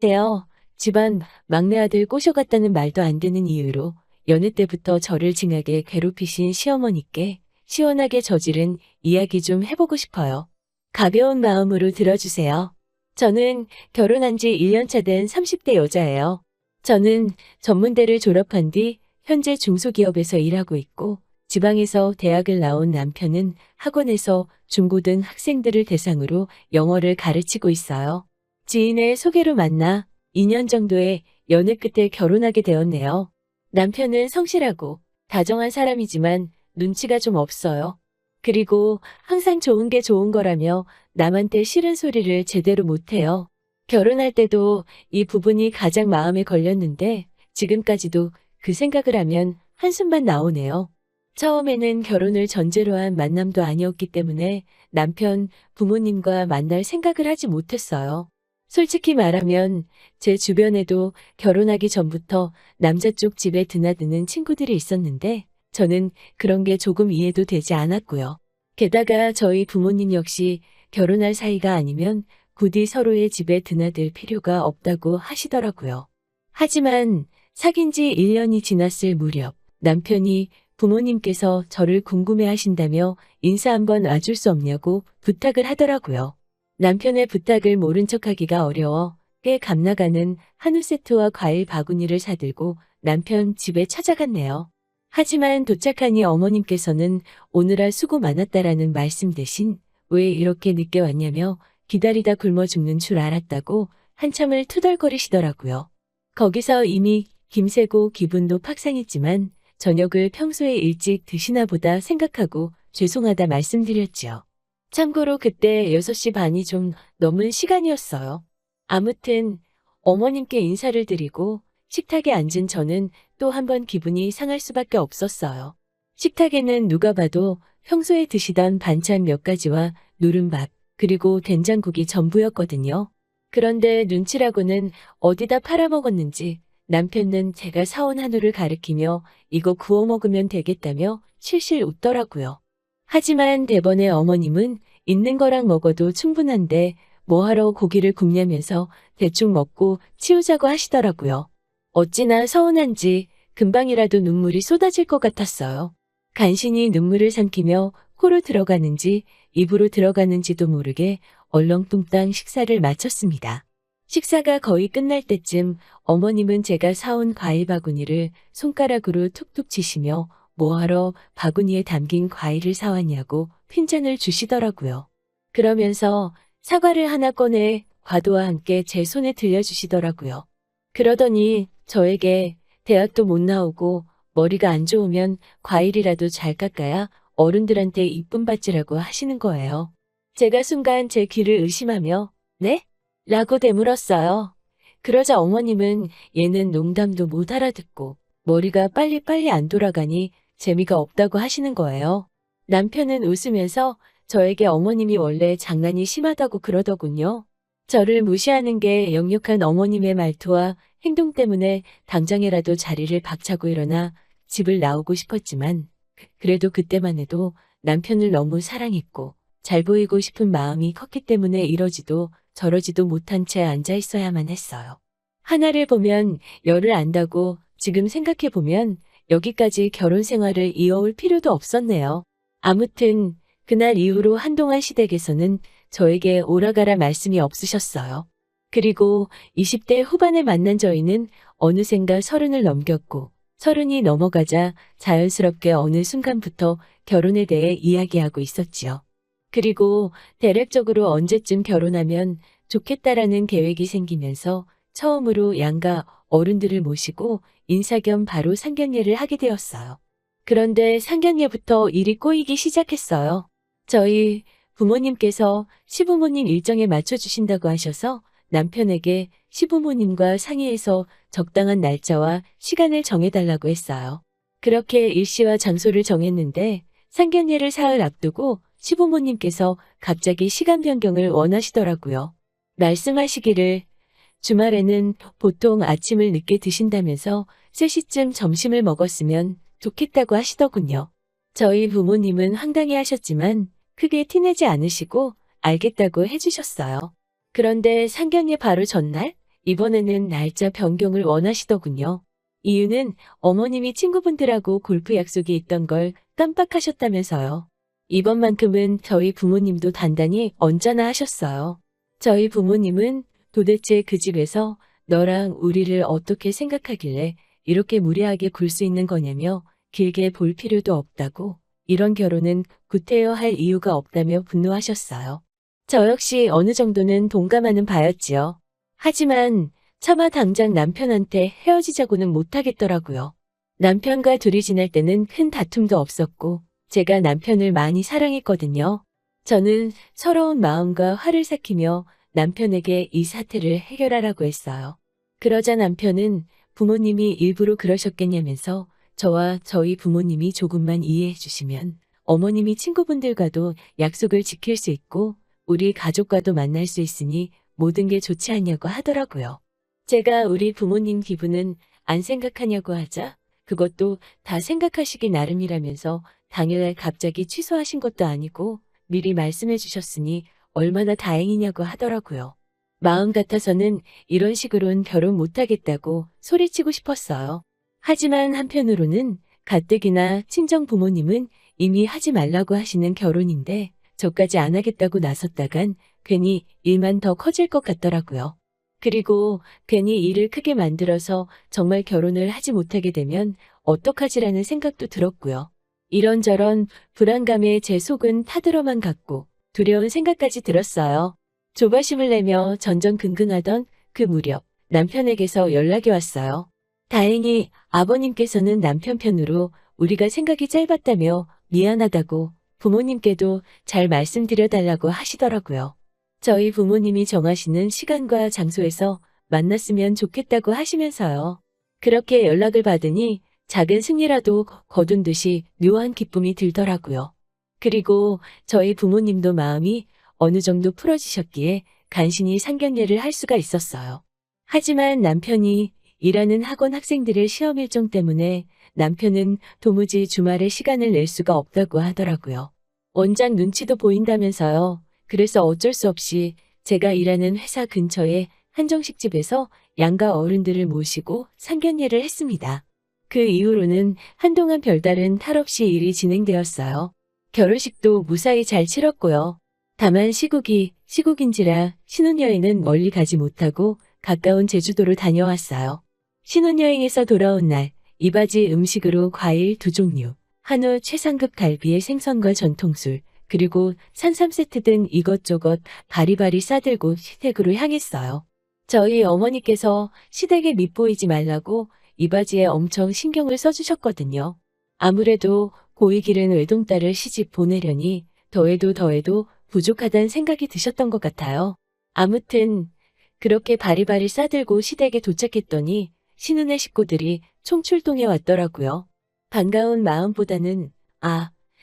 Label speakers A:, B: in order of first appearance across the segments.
A: 때요. 집안 막내 아들 꼬셔갔다는 말도 안 되는 이유로 여느 때부터 저를 징하게 괴롭히신 시어머니께 시원하게 저지른 이야기 좀 해보고 싶어요. 가벼운 마음으로 들어주세요. 저는 결혼한 지 1년 차 된 30대 여자예요. 저는 전문대를 졸업한 뒤 현재 중소기업에서 일하고 있고 지방에서 대학을 나온 남편은 학원에서 중고등 학생들을 대상으로 영어를 가르치고 있어요. 지인의 소개로 만나 2년 정도의 연애 끝에 결혼하게 되었네요. 남편은 성실하고 다정한 사람이지만 눈치가 좀 없어요. 그리고 항상 좋은 게 좋은 거라며 남한테 싫은 소리를 제대로 못해요. 결혼할 때도 이 부분이 가장 마음에 걸렸는데 지금까지도 그 생각을 하면 한숨만 나오네요. 처음에는 결혼을 전제로 한 만남도 아니었기 때문에 남편 부모님과 만날 생각을 하지 못했어요. 솔직히 말하면 제 주변에도 결혼하기 전부터 남자 쪽 집에 드나드는 친구들이 있었는데 저는 그런 게 조금 이해도 되지 않았고요. 게다가 저희 부모님 역시 결혼할 사이가 아니면 부디 서로의 집에 드나들 필요가 없다고 하시더라고요. 하지만 사귄 지 1년이 지났을 무렵 남편이 부모님께서 저를 궁금해 하신다며 인사 한번 와줄 수 없냐고 부탁을 하더라고요. 남편의 부탁을 모른 척하기가 어려워 꽤 값나가는 한우 세트와 과일 바구니를 사들고 남편 집에 찾아갔네요. 하지만 도착하니 어머님께서는 오늘아 수고 많았다라는 말씀 대신 왜 이렇게 늦게 왔냐며 기다리다 굶어 죽는 줄 알았다고 한참을 투덜거리시더라고요. 거기서 이미 김새고 기분도 팍상했지만 저녁을 평소에 일찍 드시나 보다 생각하고 죄송하다 말씀드렸죠. 참고로 그때 6시 반이 좀 넘은 시간이었어요. 아무튼 어머님께 인사를 드리고 식탁에 앉은 저는 또 한 번 기분이 상할 수밖에 없었어요. 식탁에는 누가 봐도 평소에 드시던 반찬 몇 가지와 누른밥, 그리고 된장국이 전부였거든요. 그런데 눈치라고는 어디다 팔아먹었는지 남편은 제가 사온 한우를 가리키며 이거 구워 먹으면 되겠다며 실실 웃더라고요. 하지만 대번에 어머님은 있는 거랑 먹어도 충분한데 뭐하러 고기를 굽냐면서 대충 먹고 치우자고 하시더라고요. 어찌나 서운한지 금방이라도 눈물이 쏟아질 것 같았어요. 간신히 눈물을 삼키며 코로 들어가는지 입으로 들어가는지도 모르게 얼렁뚱땅 식사를 마쳤습니다. 식사가 거의 끝날 때쯤 어머님은 제가 사온 과일 바구니를 손가락으로 툭툭 치시며 뭐하러 바구니에 담긴 과일을 사왔냐고 핀잔을 주시더라고요. 그러면서 사과를 하나 꺼내 과도와 함께 제 손에 들려주시더라고요. 그러더니 저에게 대학도 못 나오고 머리가 안 좋으면 과일이라도 잘 깎아야 어른들한테 이쁨 받지라고 하시는 거예요. 제가 순간 제 귀를 의심하며 네? 라고 되물었어요. 그러자 어머님은 얘는 농담도 못 알아듣고 머리가 빨리빨리 안 돌아가니 재미가 없다고 하시는 거예요. 남편은 웃으면서 저에게 어머님이 원래 장난이 심하다고 그러더군요. 저를 무시하는 게 역력한 어머님의 말투와 행동 때문에 당장이라도 자리를 박차고 일어나 집을 나오고 싶었지만 그래도 그때만 해도 남편을 너무 사랑했고 잘 보이고 싶은 마음이 컸기 때문에 이러지도 저러지도 못한 채 앉아 있어야만 했어요. 하나를 보면 열을 안다고 지금 생각해보면 여기까지 결혼 생활을 이어올 필요도 없었네요. 아무튼 그날 이후로 한동안 시댁에서는 저에게 오라가라 말씀이 없으셨어요. 그리고 20대 후반에 만난 저희는 어느샌가 30을 넘겼고 30이 넘어가자 자연스럽게 어느 순간부터 결혼에 대해 이야기하고 있었지요. 그리고 대략적으로 언제쯤 결혼하면 좋겠다라는 계획이 생기면서 처음으로 양가 어른들을 모시고 인사 겸 바로 상견례를 하게 되었어요. 그런데 상견례부터 일이 꼬이기 시작했어요. 저희 부모님께서 시부모님 일정에 맞춰주신다고 하셔서 남편에게 시부모님과 상의해서 적당한 날짜와 시간을 정해달라고 했어요. 그렇게 일시와 장소를 정했는데 상견례를 사흘 앞두고 시부모님께서 갑자기 시간 변경을 원하시더라고요. 말씀하시기를 주말에는 보통 아침을 늦게 드신다면서 3시쯤 점심을 먹었으면 좋겠다고 하시더군요. 저희 부모님은 황당해 하셨지만 크게 티내지 않으시고 알겠다고 해주셨어요. 그런데 상견례 바로 전날 이번에는 날짜 변경을 원하시더군요. 이유는 어머님이 친구분들하고 골프 약속이 있던 걸 깜빡하셨다면서요. 이번만큼은 저희 부모님도 단단히 언짢아 하셨어요. 저희 부모님은 도대체 그 집에서 너랑 우리를 어떻게 생각하길래 이렇게 무례하게 굴 수 있는 거냐며 길게 볼 필요도 없다고, 이런 결혼은 구태여 할 이유가 없다며 분노하셨어요. 저 역시 어느 정도는 동감하는 바였지요. 하지만 차마 당장 남편한테 헤어지자고는 못하겠더라고요. 남편과 둘이 지낼 때는 큰 다툼도 없었고 제가 남편을 많이 사랑했거든요. 저는 서러운 마음과 화를 삭히며 남편에게 이 사태를 해결하라고 했어요. 그러자 남편은 부모님이 일부러 그러셨겠냐면서 저와 저희 부모님이 조금만 이해해 주시면 어머님이 친구분들과도 약속을 지킬 수 있고 우리 가족과도 만날 수 있으니 모든 게 좋지 않냐고 하더라고요. 제가 우리 부모님 기분은 안 생각하냐고 하자 그것도 다 생각하시기 나름이라면서 당일 갑자기 취소하신 것도 아니고 미리 말씀해 주셨으니 얼마나 다행이냐고 하더라고요. 마음 같아서는 이런 식으로는 결혼 못하겠다고 소리치고 싶었어요. 하지만 한편으로는 가뜩이나 친정 부모님은 이미 하지 말라고 하시는 결혼인데 저까지 안 하겠다고 나섰다간 괜히 일만 더 커질 것 같더라고요. 그리고 괜히 일을 크게 만들어서 정말 결혼을 하지 못하게 되면 어떡하지라는 생각도 들었고요. 이런저런 불안감에 제 속은 타들어만 갔고 두려운 생각까지 들었어요. 조바심을 내며 전전긍긍하던 그 무렵 남편에게서 연락이 왔어요. 다행히 아버님께서는 남편 편으로 우리가 생각이 짧았다며 미안하다고 부모님께도 잘 말씀드려달라고 하시더라고요. 저희 부모님이 정하시는 시간과 장소에서 만났으면 좋겠다고 하시면서요. 그렇게 연락을 받으니 작은 승리라도 거둔 듯이 묘한 기쁨이 들더라고요. 그리고 저희 부모님도 마음이 어느 정도 풀어지셨기에 간신히 상견례를 할 수가 있었어요. 하지만 남편이 일하는 학원 학생들의 시험 일정 때문에 남편은 도무지 주말에 시간을 낼 수가 없다고 하더라고요. 원장 눈치도 보인다면서요. 그래서 어쩔 수 없이 제가 일하는 회사 근처의 한정식집에서 양가 어른들을 모시고 상견례를 했습니다. 그 이후로는 한동안 별다른 탈 없이 일이 진행되었어요. 결혼식도 무사히 잘 치렀고요. 다만 시국인지라 신혼여행은 멀리 가지 못하고 가까운 제주도로 다녀왔어요. 신혼여행에서 돌아온 날 이바지 음식으로 과일 2종류, 한우 최상급 갈비에 생선과 전통술, 그리고 산삼 세트 등 이것저것 바리바리 싸들고 시댁으로 향했어요. 저희 어머니께서 시댁에 밉보이지 말라고 이바지에 엄청 신경을 써주셨거든요. 아무래도 고이 기른 외동딸을 시집 보내려니 더해도 부족하다는 생각이 드셨던 것 같아요. 아무튼 그렇게 바리바리 싸들고 시댁에 도착했더니 신혼의 식구들이 총출동해 왔더라고요. 반가운 마음보다는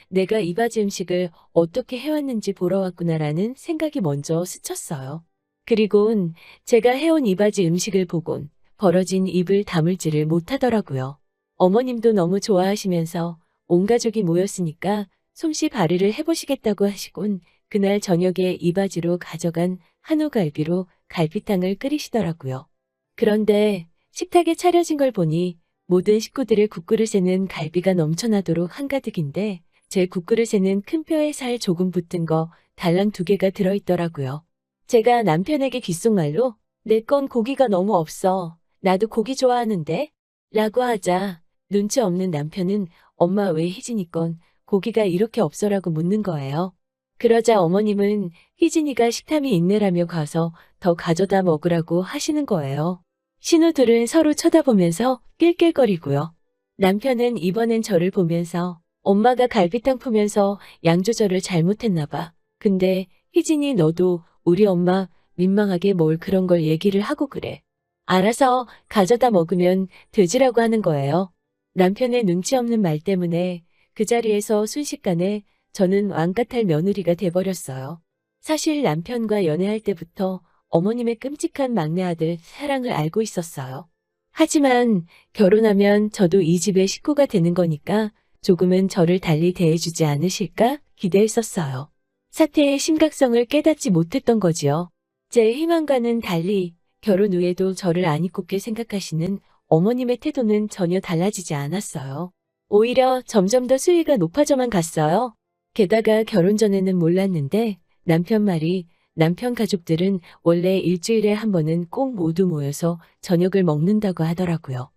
A: 내가 이바지 음식을 어떻게 해왔는지 보러 왔구나라는 생각이 먼저 스쳤어요. 그리곤 제가 해온 이바지 음식을 보곤 벌어진 입을 다물지를 못하더라고요. 어머님도 너무 좋아하시면서 온 가족이 모였으니까 솜씨 발휘를 해보시겠다고 하시곤 그날 저녁에 이바지로 가져간 한우갈비로 갈비탕을 끓이시더라고요. 그런데 식탁에 차려진 걸 보니 모든 식구들의 국그릇에는 갈비가 넘쳐나도록 한가득인데 제 국그릇에는 큰 뼈에 살 조금 붙은 거 달랑 2개가 들어있더라고요. 제가 남편에게 귓속말로 내 건 고기가 너무 없어. 나도 고기 좋아하는데? 라고 하자 눈치 없는 남편은 엄마 왜 희진이 건 고기가 이렇게 없어라고 묻는 거예요. 그러자 어머님은 희진이가 식탐이 있네라며 가서 더 가져다 먹으라고 하시는 거예요. 신우들은 서로 쳐다보면서 낄낄거리고요. 남편은 이번엔 저를 보면서 엄마가 갈비탕 푸면서 양 조절을 잘못했나 봐. 근데 희진이 너도 우리 엄마 민망하게 뭘 그런 걸 얘기를 하고 그래. 알아서 가져다 먹으면 되지라고 하는 거예요. 남편의 눈치 없는 말 때문에 그 자리에서 순식간에 저는 왕같을 며느리가 돼버렸어요. 사실 남편과 연애할 때부터 어머님의 끔찍한 막내 아들 사랑을 알고 있었어요. 하지만 결혼하면 저도 이 집의 식구가 되는 거니까 조금은 저를 달리 대해주지 않으실까 기대했었어요. 사태의 심각성을 깨닫지 못했던 거지요. 제 희망과는 달리 결혼 후에도 저를 안 이롭게 생각하시는 어머님의 태도는 전혀 달라지지 않았어요. 오히려 점점 더 수위가 높아져만 갔어요. 게다가 결혼 전에는 몰랐는데 남편 가족들은 원래 일주일에 한 번은 꼭 모두 모여서 저녁을 먹는다고 하더라고요.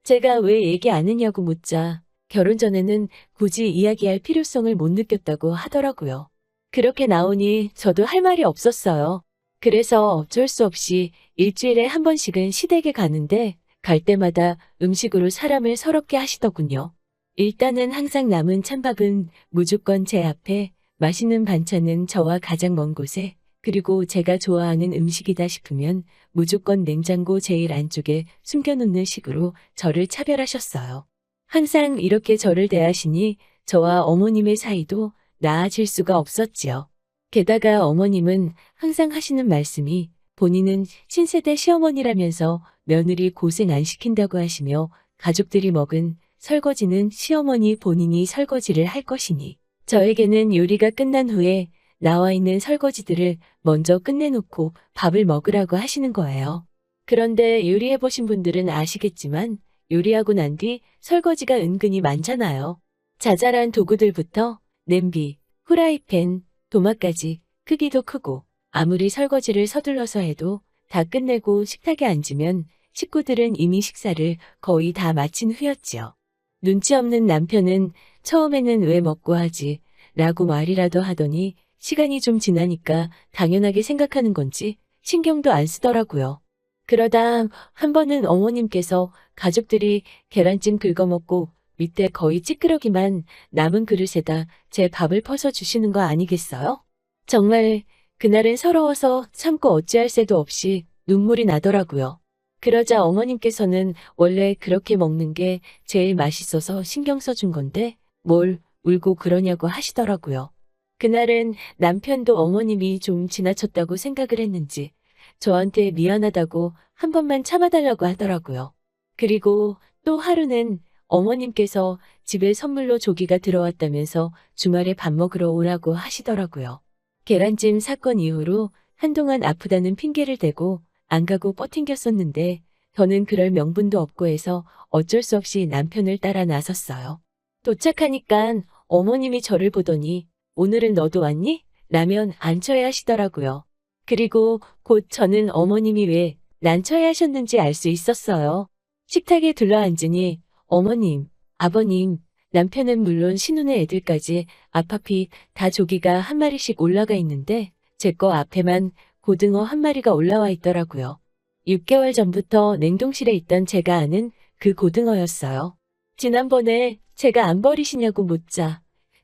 A: 제가 왜 얘기 안 했냐고 묻자 결혼 전에는 굳이 이야기할 필요성을 못 느꼈다고 하더라고요. 그렇게 나오니 저도 할 말이 없었어요. 그래서 어쩔 수 없이 일주일에 한 번씩은 시댁에 가는데 갈 때마다 음식으로 사람을 서럽게 하시더군요. 일단은 항상 남은 찬밥은 무조건 제 앞에, 맛있는 반찬은 저와 가장 먼 곳에, 그리고 제가 좋아하는 음식이다 싶으면 무조건 냉장고 제일 안쪽에 숨겨놓는 식으로 저를 차별하셨어요. 항상 이렇게 저를 대하시니 저와 어머님의 사이도 나아질 수가 없었지요. 게다가 어머님은 항상 하시는 말씀이 본인은 신세대 시어머니라면서 며느리 고생 안 시킨다고 하시며 가족들이 먹은 설거지는 시어머니 본인이 설거지를 할 것이니 저에게는 요리가 끝난 후에 나와 있는 설거지들을 먼저 끝내놓고 밥을 먹으라고 하시는 거예요. 그런데 요리해보신 분들은 아시겠지만 요리하고 난 뒤 설거지가 은근히 많잖아요. 자잘한 도구들부터 냄비, 후라이팬, 도마까지 크기도 크고 아무리 설거지를 서둘러서 해도 다 끝내고 식탁에 앉으면 식구들은 이미 식사를 거의 다 마친 후였지요. 눈치 없는 남편은 처음에는 왜 먹고 하지? 라고 말이라도 하더니 시간이 좀 지나니까 당연하게 생각하는 건지 신경도 안 쓰더라고요. 그러다 한 번은 어머님께서 가족들이 계란찜 긁어먹고 밑에 거의 찌끄러기만 남은 그릇에다 제 밥을 퍼서 주시는 거 아니겠어요? 정말 그날은 서러워서 참고 어찌할 새도 없이 눈물이 나더라고요. 그러자 어머님께서는 원래 그렇게 먹는 게 제일 맛있어서 신경 써준 건데 뭘 울고 그러냐고 하시더라고요. 그날은 남편도 어머님이 좀 지나쳤다고 생각을 했는지 저한테 미안하다고 한 번만 참아달라고 하더라고요. 그리고 또 하루는 어머님께서 집에 선물로 조기가 들어왔다면서 주말에 밥 먹으러 오라고 하시더라고요. 계란찜 사건 이후로 한동안 아프다는 핑계를 대고 안 가고 뻗팅겼었는데 저는 그럴 명분도 없고 해서 어쩔 수 없이 남편을 따라 나섰어요. 도착하니깐 어머님이 저를 보더니 오늘은 너도 왔니? 라면 안 쳐야 하시더라고요. 그리고 곧 저는 어머님이 왜 난처해 하셨는지 알 수 있었어요. 식탁에 둘러앉으니 어머님, 아버님, 남편은 물론 신혼의 애들까지 앞앞이 다 조기가 한 마리씩 올라가 있는데 제 거 앞에만 고등어 한 마리가 올라와 있더라고요. 6개월 전부터 냉동실에 있던 제가 아는 그 고등어였어요. 지난번에 제가 안 버리시냐고 묻자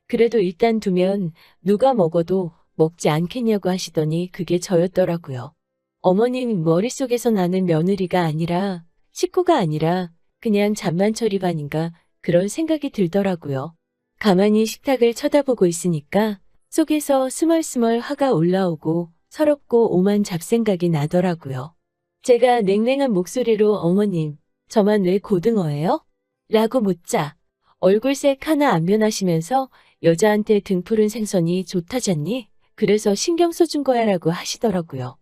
A: 그래도 일단 두면 누가 먹어도 먹지 않겠냐고 하시더니 그게 저였더라고요. 어머님 머릿속에서 나는 며느리가 아니라 식구가 아니라 그냥 잔반처리반인가 그런 생각이 들더라고요. 가만히 식탁을 쳐다보고 있으니까 속에서 스멀스멀 화가 올라오고 서럽고 오만 잡생각이 나더라고요. 제가 냉랭한 목소리로 어머님, 저만 왜 고등어예요? 라고 묻자 얼굴색 하나 안 변하시면서 여자한테 등푸른 생선이 좋다잖니? 그래서 신경 써준 거야 라고 하시더라고요.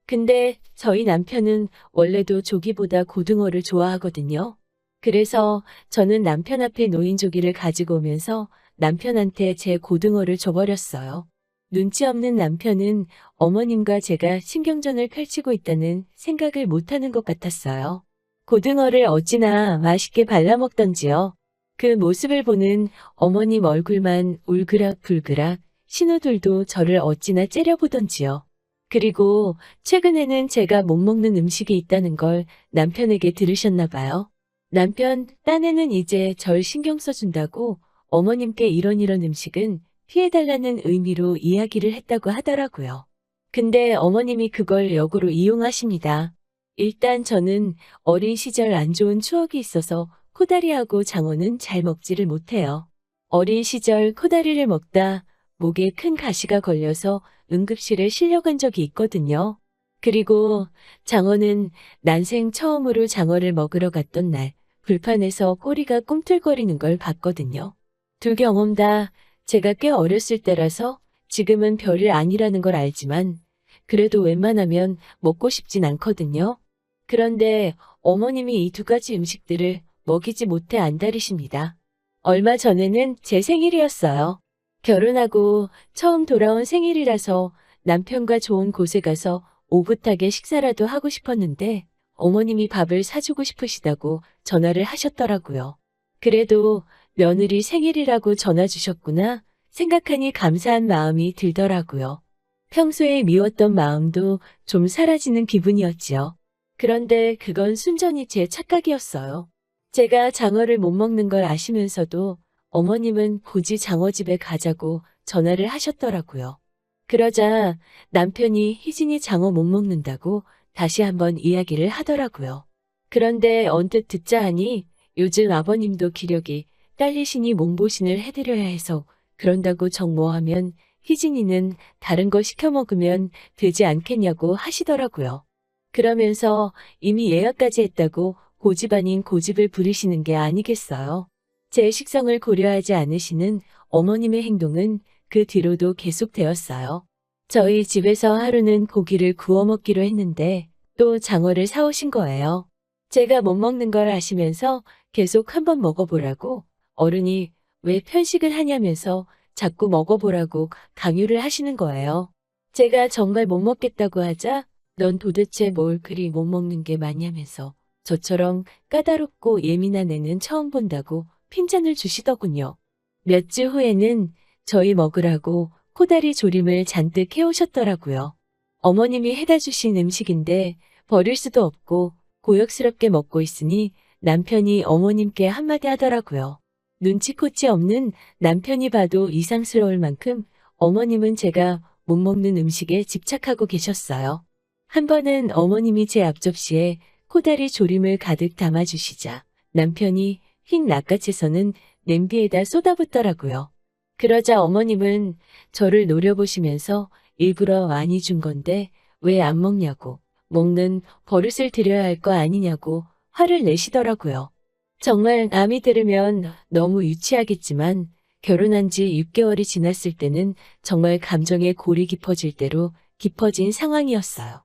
A: 근데 저희 남편은 원래도 조기보다 고등어를 좋아하거든요. 그래서 저는 남편 앞에 놓인 조기를 가지고 오면서 남편한테 제 고등어를 줘버렸어요. 눈치 없는 남편은 어머님과 제가 신경전을 펼치고 있다는 생각을 못하는 것 같았어요. 고등어를 어찌나 맛있게 발라먹던지요. 그 모습을 보는 어머님 얼굴만 울그락불그락 신우들도 저를 어찌나 째려보던지요. 그리고 최근에는 제가 못 먹는 음식이 있다는 걸 남편에게 들으셨나 봐요. 남편, 딴에는 이제 절 신경 써준다고 어머님께 이런 음식은 피해달라는 의미로 이야기를 했다고 하더라고요. 근데 어머님이 그걸 역으로 이용하십니다. 일단 저는 어린 시절 안 좋은 추억이 있어서 코다리하고 장어는 잘 먹지를 못해요. 어린 시절 코다리를 먹다 목에 큰 가시가 걸려서 응급실에 실려간 적이 있거든요. 그리고 장어는 난생 처음으로 장어를 먹으러 갔던 날 불판에서 꼬리가 꿈틀거리는 걸 봤거든요. 두 경험 다 제가 꽤 어렸을 때라서 지금은 별일 아니라는 걸 알지만 그래도 웬만하면 먹고 싶진 않거든요. 그런데 어머님이 이 두 가지 음식들을 먹이지 못해 안달이십니다. 얼마 전에는 제 생일이었어요. 결혼하고 처음 돌아온 생일이라서 남편과 좋은 곳에 가서 오붓하게 식사라도 하고 싶었는데 어머님이 밥을 사주고 싶으시다고 전화를 하셨더라고요. 그래도 며느리 생일이라고 전화 주셨구나 생각하니 감사한 마음이 들더라고요. 평소에 미웠던 마음도 좀 사라지는 기분이었지요. 그런데 그건 순전히 제 착각이었어요. 제가 장어를 못 먹는 걸 아시면서도 어머님은 굳이 장어집에 가자고 전화를 하셨더라고요. 그러자 남편이 희진이 장어 못 먹는다고 다시 한번 이야기를 하더라고요. 그런데 언뜻 듣자 하니 요즘 아버님도 기력이 딸리시니 몸보신을 해드려야 해서 그런다고 정모하면 희진이는 다른 거 시켜 먹으면 되지 않겠냐고 하시더라고요. 그러면서 이미 예약까지 했다고 고집 아닌 고집을 부리시는 게 아니겠어요. 제 식성을 고려하지 않으시는 어머님의 행동은 그 뒤로도 계속되었어요. 저희 집에서 하루는 고기를 구워 먹기로 했는데 또 장어를 사오신 거예요. 제가 못 먹는 걸 아시면서 계속 한번 먹어보라고 어른이 왜 편식을 하냐면서 자꾸 먹어보라고 강요를 하시는 거예요. 제가 정말 못 먹겠다고 하자 넌 도대체 뭘 그리 못 먹는 게 많냐면서 저처럼 까다롭고 예민한 애는 처음 본다고 핀잔을 주시더군요. 몇 주 후에는 저희 먹으라고 코다리 조림을 잔뜩 해오셨더라고요. 어머님이 해다 주신 음식인데 버릴 수도 없고 고역스럽게 먹고 있으니 남편이 어머님께 한마디 하더라고요. 눈치코치 없는 남편이 봐도 이상스러울 만큼 어머님은 제가 못 먹는 음식에 집착하고 계셨어요. 한 번은 어머님이 제 앞접시에 코다리 조림을 가득 담아주시자 남편이 흰 낚아채서는 냄비에다 쏟아붓더라고요. 그러자 어머님은 저를 노려보시면서 일부러 많이 준 건데 왜 안 먹냐고 먹는 버릇을 들여야 할 거 아니냐고 화를 내시더라고요. 정말 남이 들으면 너무 유치하겠지만 결혼한 지 6개월이 지났을 때는 정말 감정의 골이 깊어질 대로 깊어진 상황이었어요.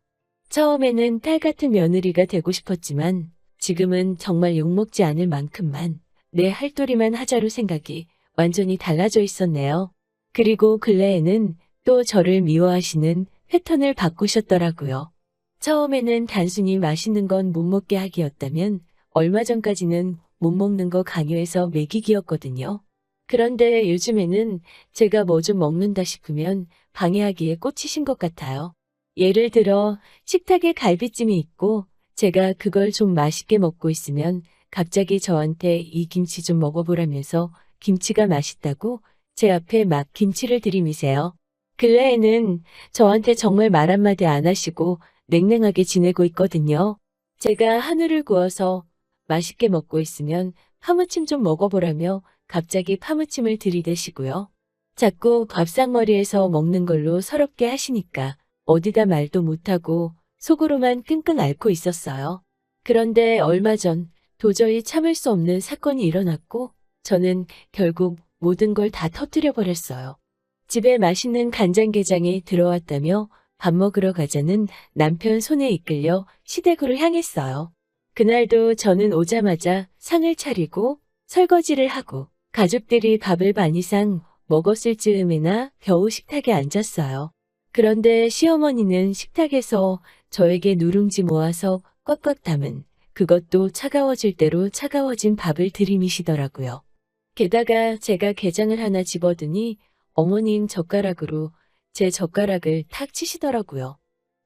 A: 처음에는 딸 같은 며느리가 되고 싶었지만 지금은 정말 욕먹지 않을 만큼만 내 할도리만 하자로 생각이 완전히 달라져 있었네요. 그리고 근래에는 또 저를 미워하시는 패턴을 바꾸셨더라고요. 처음에는 단순히 맛있는 건 못 먹게 하기였다면 얼마 전까지는 못 먹는 거 강요해서 먹이기였거든요. 그런데 요즘에는 제가 뭐 좀 먹는다 싶으면 방해하기에 꽂히신 것 같아요. 예를 들어 식탁에 갈비찜이 있고 제가 그걸 좀 맛있게 먹고 있으면 갑자기 저한테 이 김치 좀 먹어보라면서 김치가 맛있다고 제 앞에 막 김치를 들이미세요. 근래에는 저한테 정말 말 한마디 안 하시고 냉랭하게 지내고 있거든요. 제가 한우를 구워서 맛있게 먹고 있으면 파무침 좀 먹어보라며 갑자기 파무침을 들이대시고요. 자꾸 밥상머리에서 먹는 걸로 서럽게 하시니까 어디다 말도 못하고 속으로만 끙끙 앓고 있었어요. 그런데 얼마 전 도저히 참을 수 없는 사건이 일어났고 저는 결국 모든 걸 다 터뜨려 버렸어요. 집에 맛있는 간장게장이 들어왔다며 밥 먹으러 가자는 남편 손에 이끌려 시댁으로 향했어요. 그날도 저는 오자마자 상을 차리고 설거지를 하고 가족들이 밥을 반 이상 먹었을 즈음에나 겨우 식탁에 앉았어요. 그런데 시어머니는 식탁에서 저에게 누룽지 모아서 꽉꽉 담은 그것도 차가워질 대로 차가워진 밥을 들이미시더라고요. 게다가 제가 게장을 하나 집어드니 어머님 젓가락으로 제 젓가락을 탁 치시더라고요.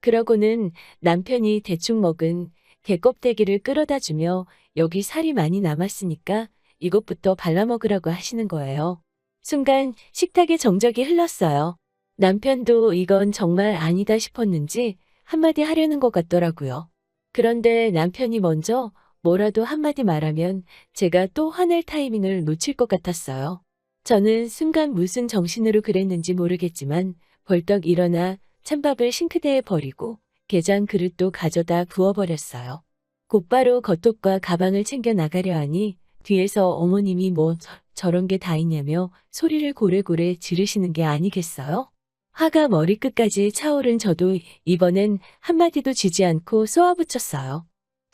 A: 그러고는 남편이 대충 먹은 게 껍데기를 끌어다 주며 여기 살이 많이 남았으니까 이것부터 발라먹으라고 하시는 거예요. 순간 식탁에 정적이 흘렀어요. 남편도 이건 정말 아니다 싶었는지 한마디 하려는 것 같더라고요. 그런데 남편이 먼저 뭐라도 한마디 말하면 제가 또 화낼 타이밍을 놓칠 것 같았어요. 저는 순간 무슨 정신으로 그랬는지 모르겠지만 벌떡 일어나 찬밥을 싱크대에 버리고 게장 그릇도 가져다 부어버렸어요. 곧바로 겉옷과 가방을 챙겨 나가려 하니 뒤에서 어머님이 뭐 저런 게 다 있냐며 소리를 고래고래 지르시는 게 아니겠어요? 화가 머리끝까지 차오른 저도 이번엔 한마디도 지지 않고 쏘아붙였어요.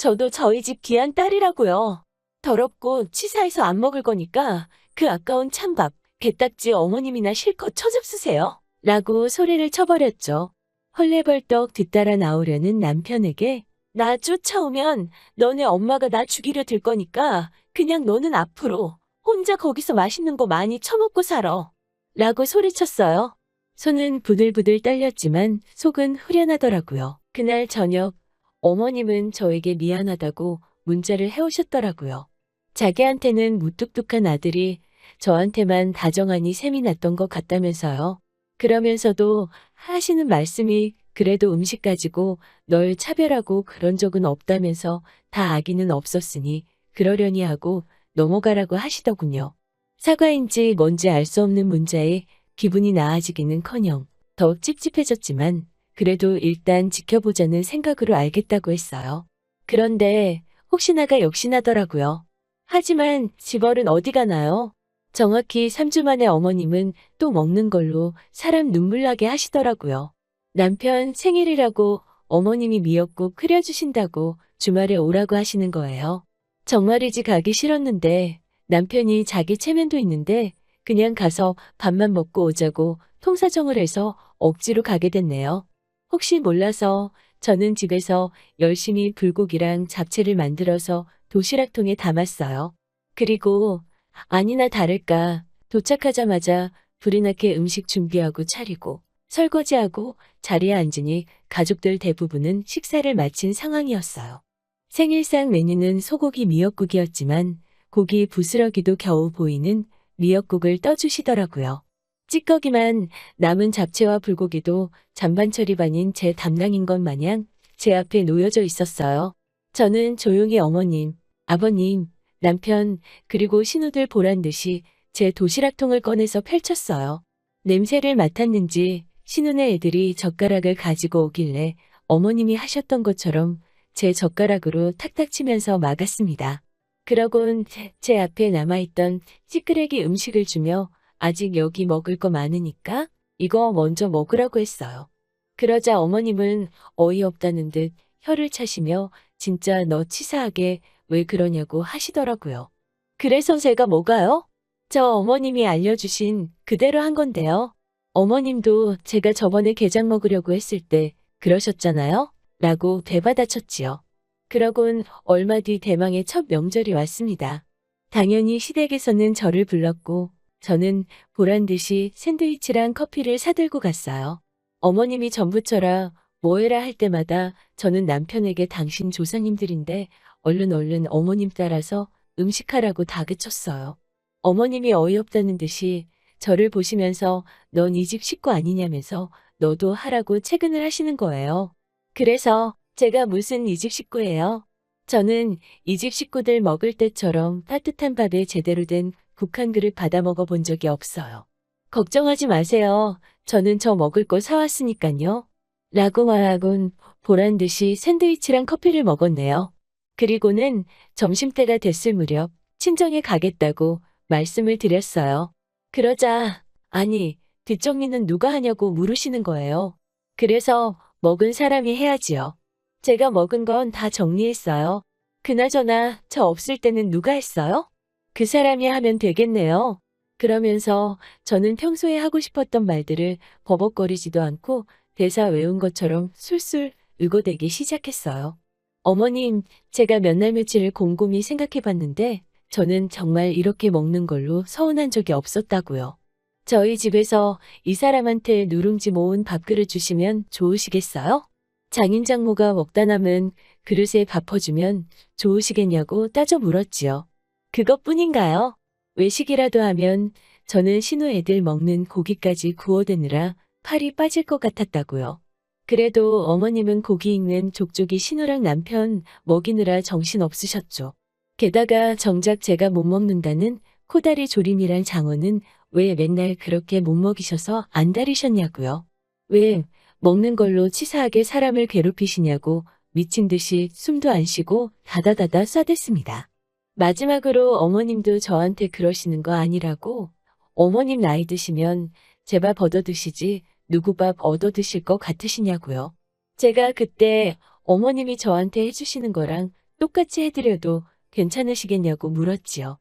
A: 저도 저희 집 귀한 딸이라고요. 더럽고 치사해서 안 먹을 거니까 그 아까운 찬밥, 게딱지 어머님이나 실컷 처잡수세요. 라고 소리를 쳐버렸죠. 헐레벌떡 뒤따라 나오려는 남편에게 나 쫓아오면 너네 엄마가 나 죽이려 들 거니까 그냥 너는 앞으로 혼자 거기서 맛있는 거 많이 처먹고 살아. 라고 소리쳤어요. 손은 부들부들 떨렸지만 속은 후련하더라고요. 그날 저녁 어머님은 저에게 미안하다고 문자를 해오셨더라고요. 자기한테는 무뚝뚝한 아들이 저한테만 다정하니 셈이 났던 것 같다면서요. 그러면서도 하시는 말씀이 그래도 음식 가지고 널 차별하고 그런 적은 없다면서 다 악의는 없었으니 그러려니 하고 넘어가라고 하시더군요. 사과인지 뭔지 알 수 없는 문자에 기분이 나아지기는커녕 더 찝찝해졌지만 그래도 일단 지켜보자는 생각으로 알겠다고 했어요. 그런데 혹시나가 역시나더라고요. 하지만 집얼은 어디 가나요? 정확히 3주 만에 어머님은 또 먹는 걸로 사람 눈물 나게 하시더라고요. 남편 생일이라고 어머님이 미역국 끓여주신다고 주말에 오라고 하시는 거예요. 정말이지 가기 싫었는데 남편이 자기 체면도 있는데 그냥 가서 밥만 먹고 오자고 통사정을 해서 억지로 가게 됐네요. 혹시 몰라서 저는 집에서 열심히 불고기랑 잡채를 만들어서 도시락통에 담았어요. 그리고 아니나 다를까 도착하자마자 불이 나게 음식 준비하고 차리고 설거지하고 자리에 앉으니 가족들 대부분은 식사를 마친 상황이었어요. 생일상 메뉴는 소고기 미역국이었지만 고기 부스러기도 겨우 보이는 미역국을 떠주시더라고요. 찌꺼기만 남은 잡채와 불고기도 잔반 처리반인 제 담당인 것 마냥 제 앞에 놓여져 있었어요. 저는 조용히 어머님, 아버님, 남편, 그리고 신우들 보란 듯이 제 도시락통을 꺼내서 펼쳤어요. 냄새를 맡았는지 신우네 애들이 젓가락을 가지고 오길래 어머님이 하셨던 것처럼 제 젓가락으로 탁탁 치면서 막았습니다. 그러곤 제 앞에 남아있던 찌끄레기 음식을 주며 아직 여기 먹을 거 많으니까 이거 먼저 먹으라고 했어요. 그러자 어머님은 어이없다는 듯 혀를 차시며 진짜 너 치사하게 왜 그러냐고 하시더라고요. 그래서 제가 뭐가요? 저 어머님이 알려주신 그대로 한 건데요. 어머님도 제가 저번에 게장 먹으려고 했을 때 그러셨잖아요? 라고 되받아쳤지요. 그러곤 얼마 뒤 대망의 첫 명절이 왔습니다. 당연히 시댁에서는 저를 불렀고 저는 보란듯이 샌드위치랑 커피를 사들고 갔어요. 어머님이 전부처라 뭐해라 할 때마다 저는 남편에게 당신 조상님들인데 얼른 어머님 따라서 음식하라고 다그쳤어요. 어머님이 어이없다는 듯이 저를 보시면서 넌 이 집 식구 아니냐면서 너도 하라고 채근을 하시는 거예요. 그래서 제가 무슨 이 집 식구예요? 저는 이 집 식구들 먹을 때처럼 따뜻한 밥에 제대로 된 국 한 그릇 받아 먹어본 적이 없어요. 걱정하지 마세요. 저는 저 먹을 거 사왔으니까요. 라고 말하곤 보란듯이 샌드위치랑 커피를 먹었네요. 그리고는 점심때가 됐을 무렵 친정에 가겠다고 말씀을 드렸어요. 그러자 아니 뒷정리는 누가 하냐고 물으시는 거예요. 그래서 먹은 사람이 해야지요. 제가 먹은 건 다 정리했어요. 그나저나 저 없을 때는 누가 했어요? 그 사람이 하면 되겠네요. 그러면서 저는 평소에 하고 싶었던 말들을 버벅거리지도 않고 대사 외운 것처럼 술술 의고대기 시작했어요. 어머님, 제가 몇 날 며칠을 곰곰이 생각해봤는데 저는 정말 이렇게 먹는 걸로 서운한 적이 없었다고요. 저희 집에서 이 사람한테 누룽지 모은 밥그릇 주시면 좋으시겠어요? 장인장모가 먹다 남은 그릇에 밥 퍼주면 좋으시겠냐고 따져 물었지요. 그것뿐인가요? 외식이라도 하면 저는 신우 애들 먹는 고기까지 구워대느라 팔이 빠질 것 같았다고요. 그래도 어머님은 고기 익는 족족이 신우랑 남편 먹이느라 정신 없으셨죠. 게다가 정작 제가 못 먹는다는 코다리 조림이란 장어는 왜 맨날 그렇게 못 먹이셔서 안달이셨냐고요. 왜 먹는 걸로 치사하게 사람을 괴롭히시냐고 미친 듯이 숨도 안 쉬고 다다다다 쏴댔습니다. 마지막으로 어머님도 저한테 그러시는 거 아니라고 어머님 나이 드시면 제 밥 얻어 드시지 누구 밥 얻어 드실 것 같으시냐고요. 제가 그때 어머님이 저한테 해주시는 거랑 똑같이 해드려도 괜찮으시겠냐고 물었지요.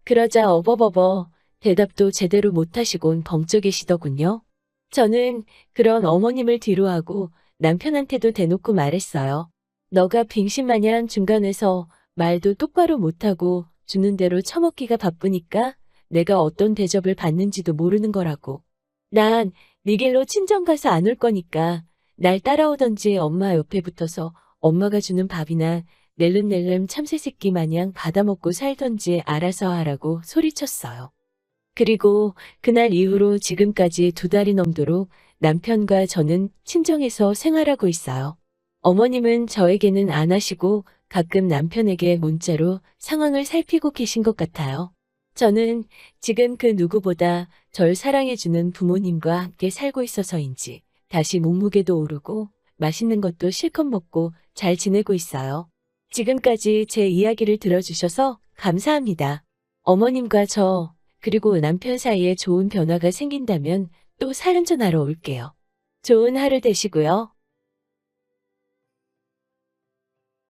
A: 그러자 어버버버 대답도 제대로 못하시곤 벙쪄 계시더군요. 저는 그런 어머님을 뒤로하고 남편한테도 대놓고 말했어요. 너가 빙신마냥 중간에서 말도 똑바로 못하고 주는 대로 처먹기가 바쁘니까 내가 어떤 대접을 받는지도 모르는 거라고. 난 네 길로 친정 가서 안 올 거니까 날 따라오던지 엄마 옆에 붙어서 엄마가 주는 밥이나 낼름낼름 참새새끼 마냥 받아먹고 살던지 알아서 하라고 소리쳤어요. 그리고 그날 이후로 지금까지 2달이 넘도록 남편과 저는 친정에서 생활하고 있어요. 어머님은 저에게는 안 하시고 가끔 남편에게 문자로 상황을 살피고 계신 것 같아요. 저는 지금 그 누구보다 절 사랑해주는 부모님과 함께 살고 있어서인지 다시 몸무게도 오르고 맛있는 것도 실컷 먹고 잘 지내고 있어요. 지금까지 제 이야기를 들어주셔서 감사합니다. 어머님과 저 그리고 남편 사이에 좋은 변화가 생긴다면 또 사연 전하러 올게요. 좋은 하루 되시고요.